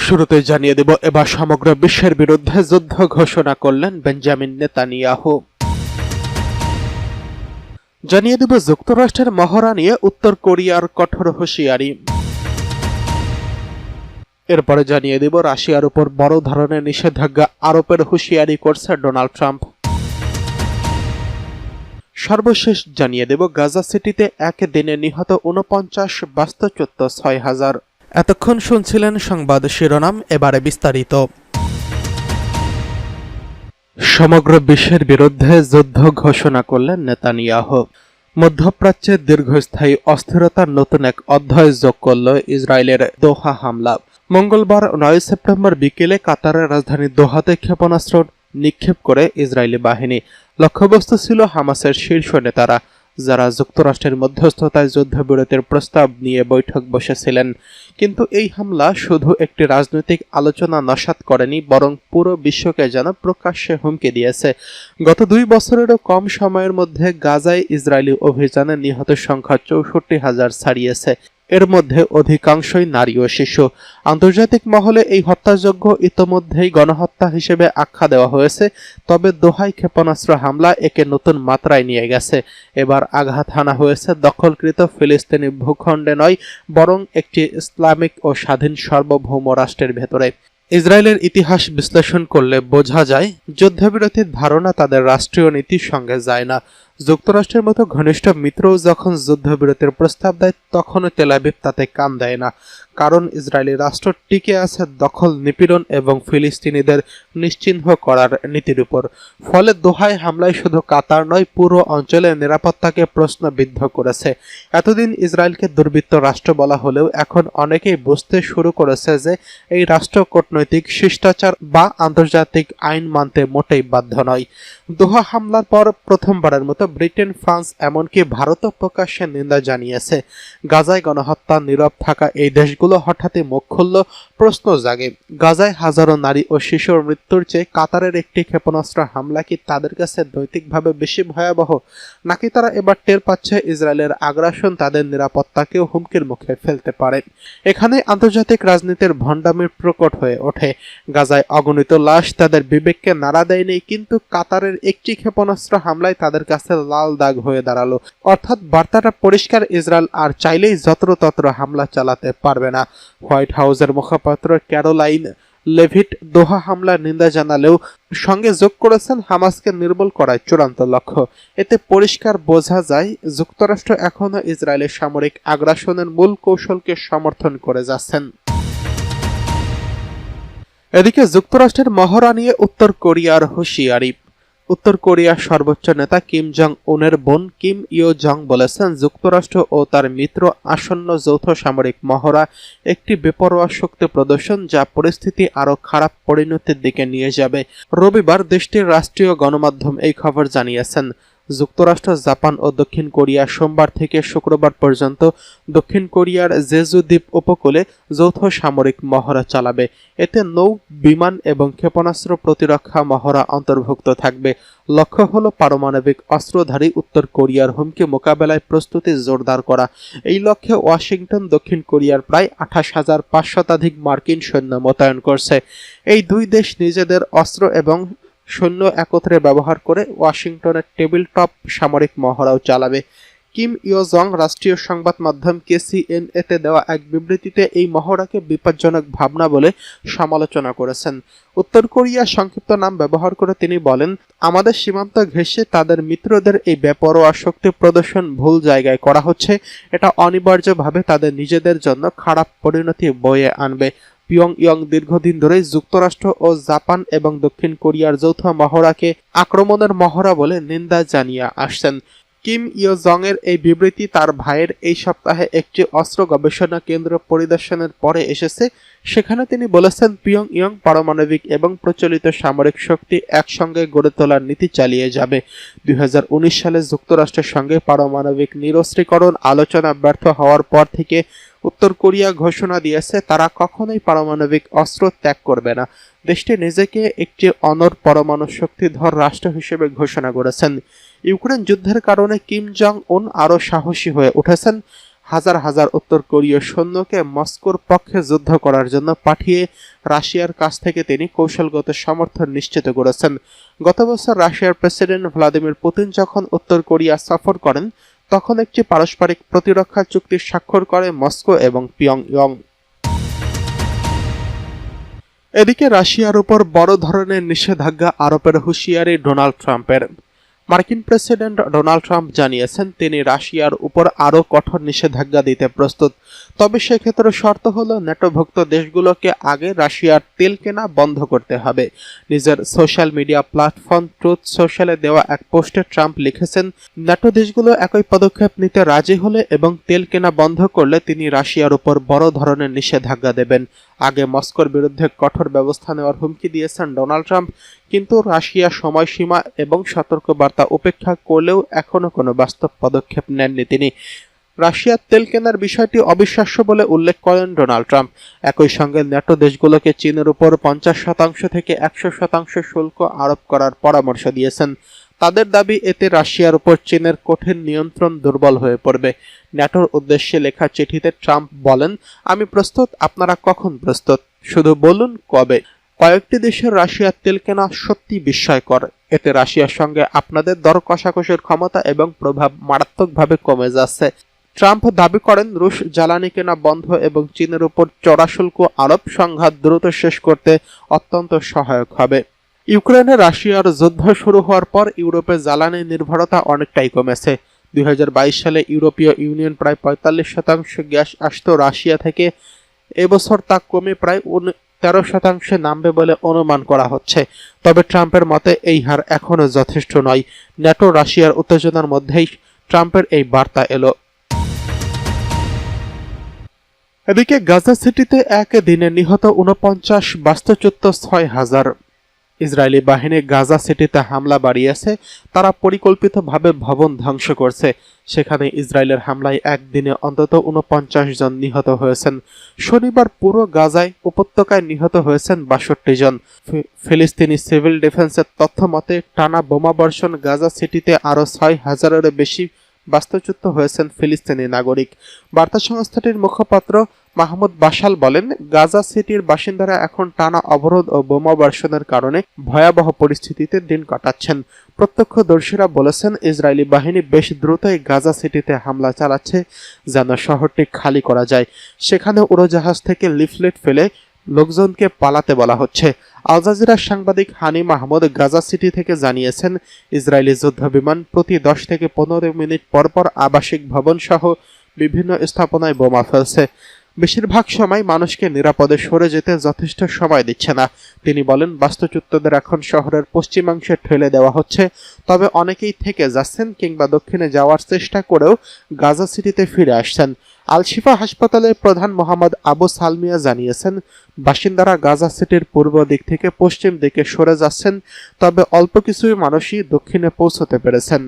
শুরুতে জানিয়ে দেব, এবার সমগ্র বিশ্বের বিরুদ্ধে যুদ্ধ ঘোষণা করলেন বেঞ্জামিন নেতানিয়াহু। জানিয়ে দেব যুক্তরাষ্ট্রের মহড়া নিয়ে উত্তর কোরিয়ার কঠোর হুঁশিয়ারি। এরপরে জানিয়ে দেব রাশিয়ার উপর বড় ধরনের নিষেধাজ্ঞা আরোপের হুঁশিয়ারি করছে ডোনাল্ড ট্রাম্প। সর্বশেষ জানিয়ে দেব গাজা সিটিতে একদিনে নিহত ৪৯, বাস্তুচ্যুত ৬,০০০। এতক্ষণ শুনছিলেন সংবাদ শিরোনাম, এবারে বিস্তারিত। সমগ্র বিশ্বের বিরুদ্ধে যুদ্ধ ঘোষণা করলেন নেতানিয়াহু। মধ্যপ্রাচ্যে দীর্ঘস্থায়ী অস্থিরতার নতুন এক অধ্যায় যোগ করল ইসরায়েলের দোহা হামলা। মঙ্গলবার ৯ সেপ্টেম্বর বিকেলে কাতারের রাজধানী দোহাতে ক্ষেপণাস্ত্র নিক্ষেপ করে ইসরায়েলি বাহিনী। লক্ষ্যবস্তু ছিল হামাসের শীর্ষ নেতারা, যারা যুক্তরাষ্ট্রের মধ্যস্থতায় যুদ্ধবিরতির প্রস্তাব নিয়ে বৈঠক বসেছিলেন। কিন্তু এই হামলা শুধু একটি রাজনৈতিক আলোচনা নস্যাৎ করেনি, বরং পুরো বিশ্বকে যেন প্রকাশ্যে হুমকি দিয়েছে। গত ২ বছরেরও কম সময়ের মধ্যে গাজায় ইসরায়েলি অভিযানে নিহতের সংখ্যা ৬৪,০০০ ছাড়িয়েছে। এর মধ্যে অধিকাংশই নারী ও শিশু। আন্তর্জাতিক মহলে এই হত্যাযজ্ঞ ইতোমধ্যেই গণহত্যা হিসেবে আখ্যা দেওয়া হয়েছে, তবে দোহায় ক্ষেপণাস্ত্র হামলা একে নতুন মাত্রায় নিয়ে গেছে। এবার আঘাত হানা হয়েছে দখলকৃত ফিলিস্তিনি ভূখণ্ডে নয়, বরং একটি ইসলামিক ও স্বাধীন সার্বভৌম রাষ্ট্রের ভেতরে। ইসরায়েলের ইতিহাস বিশ্লেষণ করলে বোঝা যায়, যুদ্ধবিরতির ধারণা তাদের রাষ্ট্রীয় নীতির সঙ্গে যায় না। যুক্তরাষ্ট্রের মতো ঘনিষ্ঠ মিত্রও যখন যুদ্ধবিরতির প্রস্তাব দেয়, তখনও তেল আবিব তাতে কান দেয় না, কারণ ইসরায়েলি রাষ্ট্র টিকে আছে দখল, নিপীড়ন এবং ফিলিস্তিনিদের নিশ্চিহ্ন করার নীতির উপর। ফলে দোহায় হামলায় শুধু কাতার নয়, পুরো অঞ্চলের নিরাপত্তাকে প্রশ্নবিদ্ধ করেছে। এতদিন ইসরায়েলকে দুর্বৃত্ত রাষ্ট্র বলা হলেও এখন অনেকেই বুঝতে শুরু করেছে যে এই রাষ্ট্র কূটনৈতিক শিষ্টাচার বা আন্তর্জাতিক আইন মানতে মোটেই বাধ্য নয়। দোহা হামলার পর প্রথমবারের মতো ব্রিটেন, ফ্রান্স, এমনকি ভারতও প্রকাশ্যে নিন্দা জানিয়েছে। গাজায় গণহত্যা নীরব থাকা এই দেশগুলো হঠাৎই মুখ খুলল। প্রশ্ন জাগে, গাজায় হাজারো নারী ও শিশুর মৃত্যুর চেয়ে কাতারের একটি ক্ষেপণাস্ত্র হামলা কি তাদের কাছে নৈতিকভাবে বেশি ভয়াবহ, নাকি তারা এবার টের পাচ্ছে ইসরায়েলের আগ্রাসন তাদের নিরাপত্তাকেও হুমকির মুখে ফেলতে পারে? এখানে আন্তর্জাতিক রাজনীতির ভণ্ডামির প্রকট হয়ে ওঠে। গাজায় অগণিত লাশ তাদের বিবেককে নাড়া দেয়নি, কিন্তু কাতারের একটি ক্ষেপণাস্ত্র হামলায় তাদের কাছে লাল দাগ হয়ে দাঁড়ালো। অর্থাৎ বার্তাটা পরিষ্কার, ইসরায়েল আর চাইলেই যত্রতত্র হামলা চালাতে পারবে না। হোয়াইট হাউসের মুখপাত্র ক্যারোলাইন লেভিট দোহা হামলার নিন্দা জানালেও সঙ্গে যোগ করেছেন হামাসকে নির্মূল করাই চূড়ান্ত লক্ষ্য। এতে পরিষ্কার বোঝা যায়, যুক্তরাষ্ট্র এখনও ইসরায়েলের সামরিক আগ্রাসনের মূল কৌশলকে সমর্থন করে যাচ্ছেন। এদিকে যুক্তরাষ্ট্রের মহড়া নিয়ে উত্তর কোরিয়ার হুঁশিয়ারি। উত্তর কোরিয়ার সর্বোচ্চ নেতা কিম জং উনের বোন কিম ইয়ো জং বলেছেন, যুক্তরাষ্ট্র ও তার মিত্র আসন্ন যৌথ সামরিক মহড়া একটি বেপরোয়া শক্তি প্রদর্শন, যা পরিস্থিতি আরও খারাপ পরিণতির দিকে নিয়ে যাবে। রবিবার দেশটির রাষ্ট্রীয় গণমাধ্যম এই খবর জানিয়েছেন। যুক্তরাষ্ট্র, জাপান ও দক্ষিণ কোরিয়া সোমবার থেকে শুক্রবার পর্যন্ত দক্ষিণ কোরিয়ার জেজু দ্বীপ উপকূলে যৌথ সামরিক মহড়া চালাবে। এতে নৌ, বিমান এবং ক্ষেপণাস্ত্র প্রতিরক্ষা মহড়া অন্তর্ভুক্ত থাকবে। লক্ষ্য হল পারমাণবিক অস্ত্রধারী উত্তর কোরিয়ার হুমকি মোকাবেলায় প্রস্তুতি জোরদার করা। এই লক্ষ্যে ওয়াশিংটন দক্ষিণ কোরিয়ার প্রায় ২৮,৫০০ শতাধিক মার্কিন সৈন্য মোতায়েন করছে। এই দুই দেশ নিজেদের অস্ত্র এবং সৈন্য একত্রে ব্যবহার করে ওয়াশিংটনের টেবিল টপ সামরিক মহড়াও চালাবে। কিম ইয়ো জং রাষ্ট্রীয় সংবাদ মাধ্যম KCNA-তে দেওয়া এক বিবৃতিতে এই মহড়াকে বিপজ্জনক ভাবনা বলে সমালোচনা করেছেন। উত্তর কোরিয়ার সংক্ষিপ্ত নাম ব্যবহার করে তিনি বলেন, আমাদের সীমান্ত ঘেঁষে তাদের মিত্রদের এই বেপরোয়া শক্তি প্রদর্শন ভুল জায়গায় করা হচ্ছে। এটা অনিবার্যভাবে তাদের নিজেদের জন্য খারাপ পরিণতি বয়ে আনবে। পিয়ংইয়ং দীর্ঘদিন ধরেই যুক্তরাষ্ট্র ও জাপান এবং দক্ষিণ কোরিয়ার যৌথ মহড়াকে আক্রমণের মহড়া বলে নিন্দা জানিয়ে আসছেন। কিম ইয়ো জং এর এই বিবৃতি তার ভাইয়ের এই সপ্তাহে একটি অস্ত্র গবেষণা কেন্দ্র পরিদর্শনের পরে এসেছে। সেখানে তিনি বলেছেন, পিয়ংইয়ং পারমাণবিক এবং প্রচলিত সামরিক শক্তি একসঙ্গে গড়ে তোলার নীতি চালিয়ে যাবে। ২০১৯ সালে যুক্তরাষ্ট্রের সঙ্গে পারমাণবিক নিরস্ত্রীকরণ আলোচনা ব্যর্থ হওয়ার পর থেকে উত্তর কোরিয়া ঘোষণা দিয়েছে তারা কখনোই পারমাণবিক অস্ত্র ত্যাগ করবে না। দেশটি নিজেকে একটি অনড় পরমাণু শক্তিধর রাষ্ট্র হিসেবে ঘোষণা করেছেন। ইউক্রেন যুদ্ধের কারণে কিম জং উন আরও সাহসী হয়ে উঠেছেন। হাজার হাজার উত্তর কোরীয় সৈন্যকে মস্কোর পক্ষে যুদ্ধ করার জন্য পাঠিয়ে রাশিয়ার কাছ থেকে তিনি কৌশলগত সমর্থন নিশ্চিত করেছেন। গত বছর রাশিয়ার প্রেসিডেন্ট ভ্লাদিমির পুতিন যখন উত্তর কোরিয়া সফর করেন তখন একটি পারস্পরিক প্রতিরক্ষা চুক্তি স্বাক্ষর করে মস্কো এবং পিয়ংইয়ং। এদিকে রাশিয়ার উপর বড় ধরনের নিষেধাজ্ঞা আরোপের হুঁশিয়ারি ডোনাল্ড ট্রাম্পের। মার্কিন প্রেসিডেন্ট ডোনাল্ড ট্রাম্প জানিয়েছেন তিনি রাশিয়ার উপর আরও কঠোর নিষেধাজ্ঞা দিতে প্রস্তুত, তবে সেক্ষেত্রে শর্ত হলো ন্যাটোভুক্ত দেশগুলোকে আগে রাশিয়ার তেল কেনা বন্ধ করতে হবে। নিজের সোশ্যাল মিডিয়া প্ল্যাটফর্ম ট্রুথ সোশ্যালে দেওয়া এক পোস্টে ট্রাম্প লিখেছেন, ন্যাটো দেশগুলো একই পদক্ষেপ নিতে রাজি হলে এবং তেল কেনা বন্ধ করলে তিনি রাশিয়ার উপর বড় ধরনের নিষেধাজ্ঞা দেবেন। আগে মস্কোর বিরুদ্ধে কঠোর ব্যবস্থা নেওয়ার হুমকি দিয়েছেন ডোনাল্ড ট্রাম্প, কিন্তু রাশিয়া সময়সীমা এবং সতর্কবার্তা উপেক্ষা করলেও এখনও কোনো বাস্তব পদক্ষেপ নেননি তিনি। রাশিয়ার তেল কেনার বিষয়টি অবিশ্বাস্য বলে উল্লেখ করেন ডোনাল্ড ট্রাম্প। একই সঙ্গে ন্যাটো দেশগুলোকে চীনের উপর 50% থেকে 100% শুল্ক আরোপ করার পরামর্শ দিয়েছেন। তাদের দাবি এতে রাশিয়ার উপর চীনের কঠিন নিয়ন্ত্রণ দুর্বল হয়ে পড়বে। ন্যাটোর উদ্দেশ্যে লেখা চিঠিতে ট্রাম্প বলেন, আমি প্রস্তুত, আপনারা কখন প্রস্তুত, শুধু বলুন কবে। কয়েকটি দেশের রাশিয়ার তেল কেনা সত্যি বিস্ময়কর। এতে রাশিয়ার সঙ্গে আপনাদের দর কষাকষির ক্ষমতা এবং প্রভাব মারাত্মকভাবে কমে যাচ্ছে। ট্রাম্প দাবি করেন রুশ জ্বালানি কেনা বন্ধ এবং চীনের উপর চড়া শুল্ক আরোপ সংঘাত দ্রুত শেষ করতে অত্যন্ত সহায়ক হবে। ইউক্রেনে রাশিয়ার যুদ্ধ শুরু হওয়ার পর ইউরোপে জ্বালানি নির্ভরতা অনেকটাই কমেছে। 2022 সালে ইউরোপীয় ইউনিয়ন প্রায় 45% গ্যাস আসত রাশিয়া থেকে। এবছর তা কমে প্রায় 13% নামবে বলে অনুমান করা হচ্ছে। তবে ট্রাম্পের মতে এই হার এখনও যথেষ্ট নয়। ন্যাটো রাশিয়ার উত্তেজনার মধ্যেই ট্রাম্পের এই বার্তা এলো। এদিকে গাজা সিটিতে এক দিনে নিহত 49, বাস্তুচ্যুত 6,000। ইসরায়েলি বাহিনী গাজা সিটিতে হামলা বাড়িয়েছে, তারা পরিকল্পিতভাবে ভবন ধ্বংস করছে। সেখানে ইসরায়েলের হামলায় একদিনে অন্তত 49 জন নিহত হয়েছেন। শনিবার পুরো গাজায় উপত্যকায় নিহত হয়েছেন 62 জন। ফিলিস্তিনি সিভিল ডিফেন্সের তথ্য মতে টানা বোমাবর্ষণ গাজা সিটিতে আরও 6,000-এরও বেশি বাস্তুচ্যুত হয়েছেন ফিলিস্তিনি নাগরিক। বার্তা সংস্থাটির মুখপাত্র মাহমুদ বাশাল বলেন, গাজা সিটির বাসিন্দারা এখন টানা অবরোধ ও বোমাবর্ষণের কারণে ভয়াবহ পরিস্থিতিতে দিন কাটাচ্ছেন। প্রত্যক্ষদর্শীরা বলেছেন ইসরায়েলি বাহিনী বেশ দ্রুতই গাজা সিটিতে হামলা চালাচ্ছে যেন শহরটি খালি করা যায়। সেখানে উড়োজাহাজ থেকে লিফলেট ফেলে লোকজনকে পালাতে বলা হচ্ছে। আল জাজিরার সাংবাদিক হানি মাহমুদ গাজা সিটি থেকে জানিয়েছেন, ইসরায়েলি যুদ্ধ বিমান প্রতি 10 থেকে 15 মিনিট পরপর আবাসিক ভবন সহ বিভিন্ন স্থাপনায় বোমা ফেলছে। বেশিরভাগ সময় মানুষকে নিরাপদে সরে যেতে যথেষ্ট সময় দিচ্ছে না। তিনি বলেন, বাস্তুচ্যুতদের এখন শহরের পশ্চিমাংশে ঠেলে দেওয়া হচ্ছে, তবে অনেকেই থেকে যাচ্ছেন কিংবা দক্ষিণে যাওয়ার চেষ্টা করেও গাজা সিটিতে ফিরে আসছেন। আল শিফা হাসপাতালের প্রধান মোহাম্মদ আবু সালমিয়া জানিয়েছেন, বাসিন্দারা গাজা সিটির পূর্ব দিক থেকে পশ্চিম দিকে সরে যাচ্ছেন, তবে অল্প কিছুই মানুষই দক্ষিণে পৌঁছতে পেরেছেন।